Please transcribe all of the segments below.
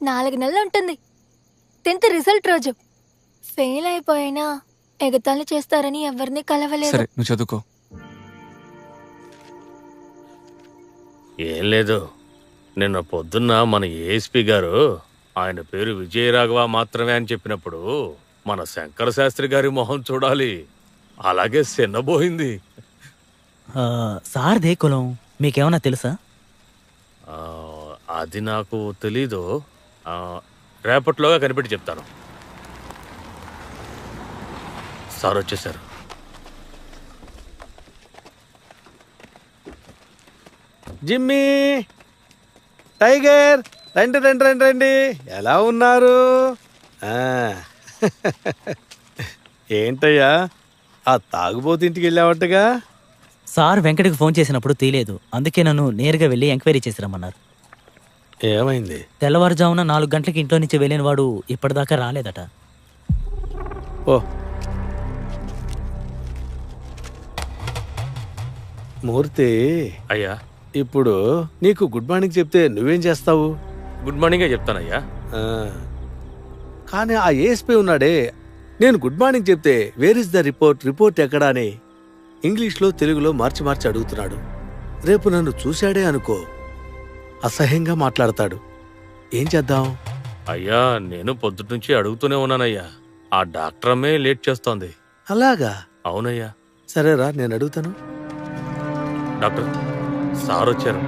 4 నెలలు ఉంటుంది. 10th result రోజు. ఫెయిల్ అయిపోయినా ఎగతాళి చేస్తారని ఎవరిని కలవలేదు. సరే నువ్వు చదువుకో. ఏం లేదు, నిన్న పొద్దున్న మన ఏఎస్పీ గారు ఆయన పేరు విజయరాఘవ మాత్రమే అని చెప్పినప్పుడు మన శంకర శాస్త్రి గారి మొహం చూడాలి, అలాగే చిన్నబోయింది. సార్దే కులం మీకేమన్నా తెలుసా? అది నాకు తెలీదు. రేపట్లోగా కనిపెట్టి చెప్తాను. సార్ వచ్చేసారు. జిమ్మీ, టైగర్, రండి రండి రండి రండి. ఎలా ఉన్నారు? ఏంటయ్యా ఆ తాగుబోతు ఇంటికి వెళ్ళావట్టుగా? సార్ వెంకటకి ఫోన్ చేసినప్పుడు తీయలేదు, అందుకే నన్ను నేరుగా వెళ్ళి ఎంక్వైరీ చేసి రమ్మన్నారు. ఏమైంది? తెల్లవారుజామున 4 గంటలకి ఇంట్లో నుంచి వెళ్ళిన వాడు ఇప్పటిదాకా రాలేదట. ఓ మూర్తి, అయ్యా ఇప్పుడు నీకు గుడ్ మార్నింగ్ చెప్తే నువ్వేం చేస్తావు? గుడ్ మార్నింగే చెప్తానయ్యా. కానీ ఆ ఏఎస్పీ ఉన్నాడే, నేను గుడ్ మార్నింగ్ చెప్తే వేర్ ఇస్ ద రిపోర్ట్ ఎక్కడా అని ఇంగ్లీష్లో తెలుగులో మార్చి మార్చి అడుగుతున్నాడు. రేపు నన్ను చూశాడే అనుకో, అసహ్యంగా మాట్లాడతాడు. ఏం చేద్దాం? అయ్యా నేను పొద్దున్నుంచి అడుగుతూనే ఉన్నానయ్యా, ఆ డాక్టర్ అమ్మే లేట్ చేస్తోంది. అలాగా? అవునయ్యా. సరేరా, నేను అడుగుతాను. డాక్టర్ సార్ వచ్చారు.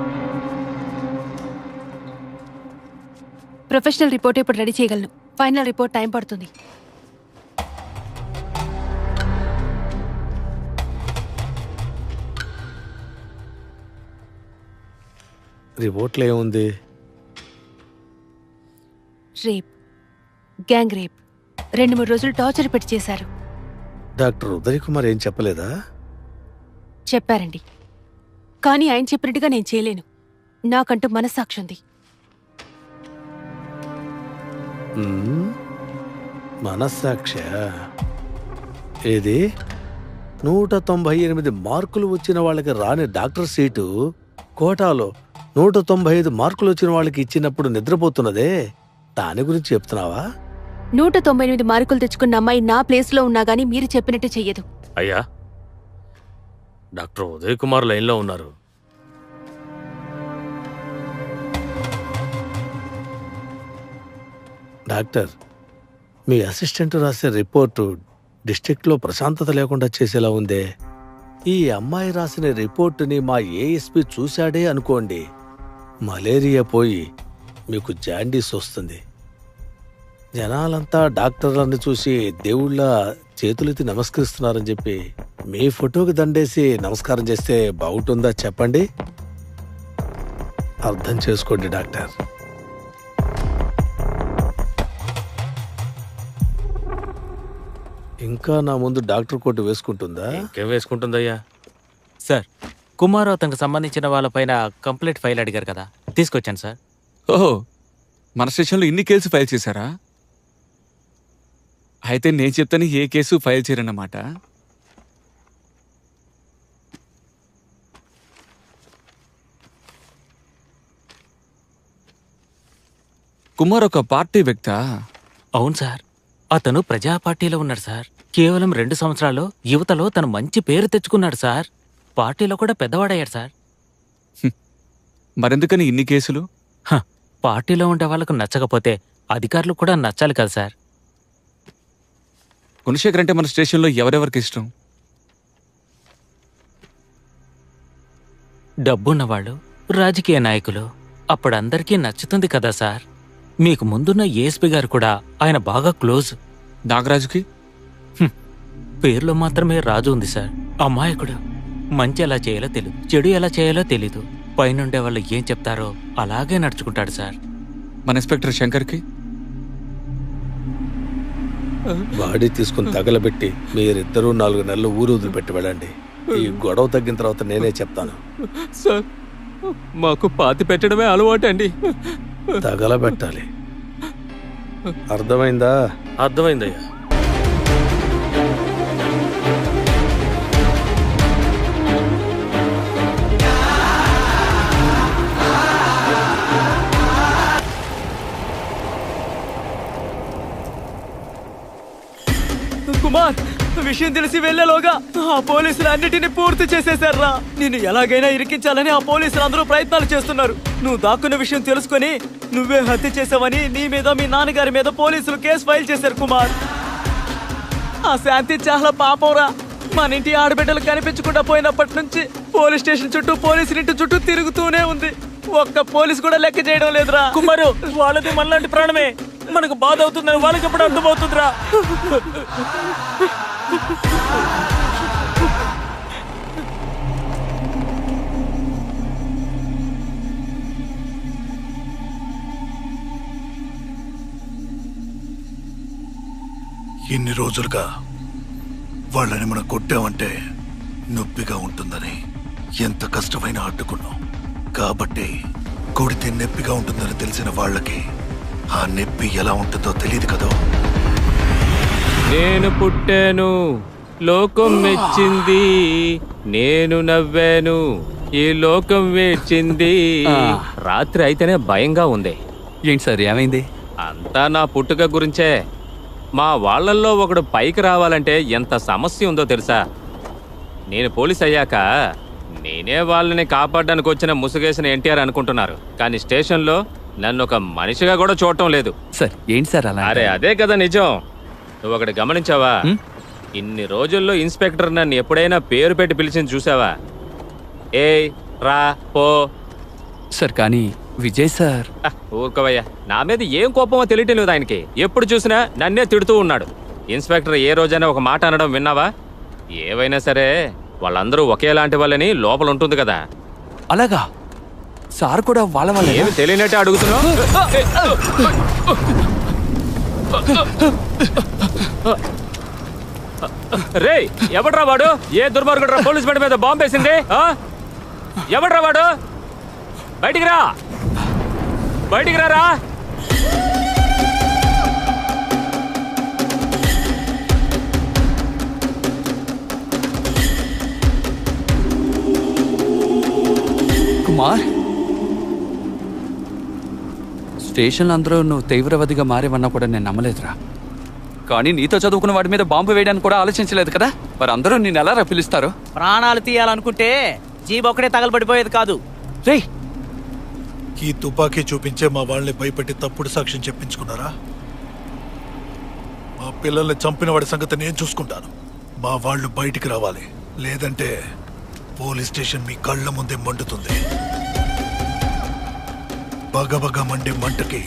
ప్రొఫెషనల్ రిపోర్ట్ ఇప్పుడు రెడీ చేయగలను. ఫైనల్ రిపోర్ట్ టైం పడుతుంది. రిపోర్ట్లో ఏముంది? రేప్, గ్యాంగ్ రేప్, 2-3 రోజులు టార్చర్ పెట్టి చేశారు. డాక్టర్ ఉదయ్ కుమార్ ఏం చెప్పలేదా? చెప్పారండి, కానీ ఆయన చెప్పినట్టుగా నేను చేయలేను. నాకంటూ మనస్సాక్షి ఉంది. మనస్సాక్ష ఏది? 198 మార్కులు వచ్చిన వాళ్ళకి రాని డాక్టర్ సీటు కోటాలో 195 మార్కులు వచ్చిన వాళ్ళకి ఇచ్చినప్పుడు నిద్రపోతున్నదే, దాని గురించి చెప్తున్నావా? 198 మార్కులు తెచ్చుకున్న అమ్మాయి నా ప్లేస్లో ఉన్నా గానీ మీరు చెప్పినట్టు చెయ్యదు. అయ్యా డాక్టర్ ఉదయ్ కుమార్ లైన్లో ఉన్నారు. డాక్టర్, మీ అసిస్టెంట్ రాసే రిపోర్టు డిస్ట్రిక్ట్లో ప్రశాంతత లేకుండా చేసేలా ఉందే. ఈ అమ్మాయి రాసిన రిపోర్టుని మా ఏఎస్పీ చూశాడే అనుకోండి, మలేరియా పోయి మీకు జాండీస్ వస్తుంది. జనాలంతా డాక్టర్లను చూసి దేవుళ్ళ చేతులెత్తి నమస్కరిస్తున్నారని చెప్పి మీ ఫోటోకి దండేసి నమస్కారం చేస్తే బాగుంటుందా చెప్పండి? అర్థం చేసుకోండి డాక్టర్. ఇంకా నా ముందు డాక్టర్ కోట్ వేసుకుంటుందా? ఇంకేం వేసుకుంటుందయ్యా? సార్, కుమార్ అతనికి సంబంధించిన వాళ్ళపైన కంప్లైంట్ ఫైల్ అడిగారు కదా, తీసుకొచ్చాను సార్. ఓహో, మన స్టేషన్లో ఇన్ని కేసు ఫైల్ చేశారా? అయితే నేను చెప్తాను, ఏ కేసు ఫైల్ చేయరన్నమాట. కుమార్ ఒక పార్టీ వ్యక్తా? అవును సార్, అతను ప్రజా పార్టీలో ఉన్నాడు సార్. కేవలం 2 సంవత్సరాల్లో యువతలో తను మంచి పేరు తెచ్చుకున్నాడు సార్. పార్టీలో కూడా పెద్దవాడయ్యాడు సార్. మరెందుకని ఇన్ని కేసులు? పార్టీలో ఉండే వాళ్ళకు నచ్చకపోతే అధికారులు కూడా నచ్చాలి కదా సార్. గుణశేఖర్ అంటే మన స్టేషన్లో ఎవరెవరికి ఇష్టం? డబ్బున్నవాళ్ళు, రాజకీయ నాయకులు, అప్పుడందరికీ నచ్చుతుంది కదా సార్. మీకు ముందున్న ఏఎస్పీ గారు కూడా ఆయన బాగా క్లోజ్. నాగరాజుకి పేర్లో మాత్రమే రాజు ఉంది సార్. అమాయకుడు. మంచి ఎలా చేయాలో తెలీదు, చెడు ఎలా చేయాలో తెలీదు. పైనుండే వాళ్ళు ఏం చెప్తారో అలాగే నడుచుకుంటాడు సార్. మన ఇన్స్పెక్టర్ శంకర్కి బాడీ తీసుకుని తగలబెట్టి మీరిద్దరూ 4 నెలలు ఊరు వదిలిపెట్టి వెళ్ళండి. ఈ గొడవ తగ్గిన తర్వాత నేనే చెప్తాను. సార్, మాకు పాతి పెట్టడమే అలవాటు అండి. తగలబెట్టాలి, అర్థమైందా? అర్థమైందయ్యా. కుమార్, విషయం తెలిసి వెళ్లేలోగా ఆ పోలీసులు అన్నిటినీ పూర్తి చేసేశారా. నిన్ను ఎలాగైనా ఇరికించాలని ఆ పోలీసులు అందరూ ప్రయత్నాలు చేస్తున్నారు. నువ్వు దాక్కున్న విషయం తెలుసుకొని నువ్వే హత్య చేసావని నీ మీద మీ నాన్నగారి మీద పోలీసులు కేసు ఫైల్ చేశారు కుమార్. ఆ శాంతి చాలా పాపంరా. మన ఇంటి ఆడబిడ్డలు కనిపించకుండా పోయినప్పటి నుంచి పోలీస్ స్టేషన్ చుట్టూ పోలీసులు ఇంటి చుట్టూ తిరుగుతూనే ఉంది. ఒక్క పోలీసు కూడా లెక్క చేయడం లేదురా. కుమారు, వాళ్ళది మనలాంటి ప్రాణమే. మనకు బాధ అవుతుందని వాళ్ళకి ఎప్పుడు అర్థమవుతుందిరా. ఇన్ని రోజులుగా వాళ్ళని మనం కొట్టామంటే నొప్పిగా ఉంటుందని ఎంత కష్టమైనా అడ్డుకున్నాం. కాబట్టి కొడితే నొప్పిగా ఉంటుందని తెలిసిన వాళ్ళకి ఆ నొప్పి ఎలా ఉంటుందో తెలియదు కదా. నేను పుట్టాను, లోకం మెచ్చింది, నేను నవ్వాను, ఈ లోకం వేచింది. రాత్రి అయితేనే భయంగా ఉంది. ఏంటి సార్ ఏమైంది? అంతా నా పుట్టుక గురించే. మా వాళ్ళల్లో ఒకడు పైకి రావాలంటే ఎంత సమస్య ఉందో తెలుసా. నేను పోలీస్ అయ్యాక నేనే వాళ్ళని కాపాడడానికి వచ్చిన ముసుగేసిన ఎన్టీఆర్ అనుకుంటున్నారు. కానీ స్టేషన్లో నన్ను ఒక మనిషిగా కూడా చూడటం లేదు. సార్ ఏంటి సార్ అలా? అరే అదే కదా నిజం. నువ్వు ఒకటి గమనించావా? ఇన్ని రోజుల్లో ఇన్స్పెక్టర్ నన్ను ఎప్పుడైనా పేరు పెట్టి పిలిచింది చూసావా? ఏయ్ రా పో. సార్ కానీ విజయ్ సార్. ఊరుకోవయ్యా, నా మీద ఏం కోపమో తెలియటం లేదు ఆయనకి. ఎప్పుడు చూసినా నన్నే తిడుతూ ఉన్నాడు. ఇన్స్పెక్టర్ ఏ రోజైనా ఒక మాట అనడం విన్నావా? ఏవైనా సరే వాళ్ళందరూ ఒకేలాంటి వాళ్ళని లోపల ఉంటుంది కదా. అలాగా? సార్ కూడా వాళ్ళ వాళ్ళ ఏమి తెలియనట్టే అడుగుతున్నావు? రే ఎవడ్రా వాడు? ఏ దుర్మార్గుడు రా పోలీస్ బండి మీద బాంబు వేసింది? ఎవడ్రా వాడు? బయటికి రా, బయటికి రారా. కుమార్, స్టేషన్లో అందరూ నువ్వు తీవ్రవాదిగా మారేవన్నా కూడా నేను నమ్మలేదురా. కానీ నీతో చదువుకున్న వాడి మీద బాంబు వేయడానికి కూడా ఆలోచించలేదు కదా. మరి అందరూ నేను ఎలా పిలుస్తారు? ప్రాణాలు తీయాలనుకుంటే జీబ్ ఒకటే తగలబడిపోయేది కాదు. రే, ఈ తుపాకీ చూపించే మా వాళ్ళని భయపెట్టి తప్పుడు సాక్ష్యం చెప్పించుకున్నారా? మా పిల్లల్ని చంపిన వాడి సంగతి నేను చూసుకుంటాను. మా వాళ్ళు బయటికి రావాలి, లేదంటే పోలీస్ స్టేషన్ మీ కళ్ళ ముందే మండుతుంది. బగబగ మండే మంటకి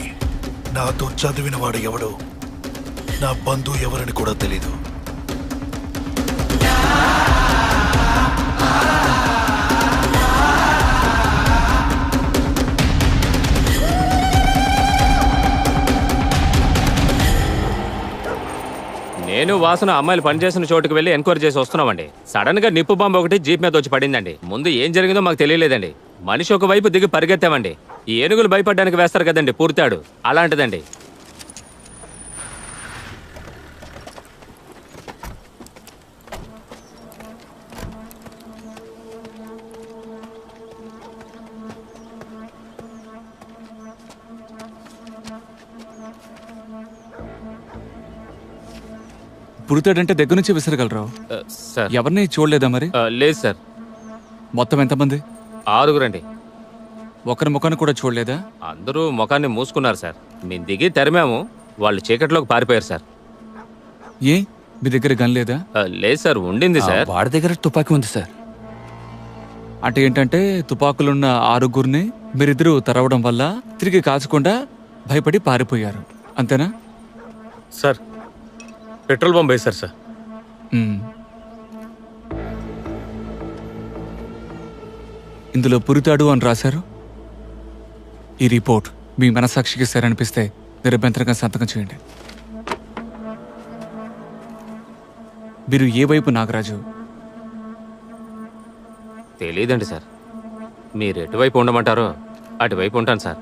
నాతో చదివిన వాడు ఎవడు, నా బంధువు ఎవరని కూడా తెలీదు. నేను వాసన అమ్మాయిలు పనిచేసిన చోటుకు వెళ్ళి ఎంక్వైరీ చేసి వస్తున్నామండి. సడన్ గా నిప్పు బాంబు ఒకటి జీప్ మీద వచ్చి పడిందండి. ముందు ఏం జరిగిందో మాకు తెలియలేదండి. మనిషి ఒక వైపు దిగి పరిగెత్తామండి. ఈ ఏనుగులు భయపడడానికి వేస్తారు కదండి పూర్తాడు, అలాంటిదండి. పుడతాడంటే దగ్గర నుంచి విసరగలరావు. సార్ ఎవరిని చూడలేదా మరి? లేదు సార్. మొత్తం ఎంతమంది? 6 ఒకరి ముఖాన్ని కూడా చూడలేదా? అందరూ ముఖాన్ని మూసుకున్నారు సార్. మేము దిగి తరిమాము, వాళ్ళు చీకట్లోకి పారిపోయారు సార్. ఏ మీ దగ్గర గన్ లేదా? లేదు సార్, ఉండింది సార్. వాడి దగ్గర తుపాకీ ఉంది సార్. అంటే ఏంటంటే తుపాకులున్న 6గురిని మీరిద్దరూ తరవడం వల్ల తిరిగి కాల్చకుండా భయపడి పారిపోయారు, అంతేనా? సార్ పెట్రోల్ బాంబు వేశారు సార్. ఇందులో పురితాడు అని రాశారు. ఈ రిపోర్ట్ మీ మనసాక్షికి సరనిపిస్తే నిరభ్యంతరంగా సంతకం చేయండి. మీరు ఏ వైపు నాగరాజు? తెలీదండి సార్. మీరు ఎటువైపు ఉండమంటారో అటువైపు ఉంటాను సార్.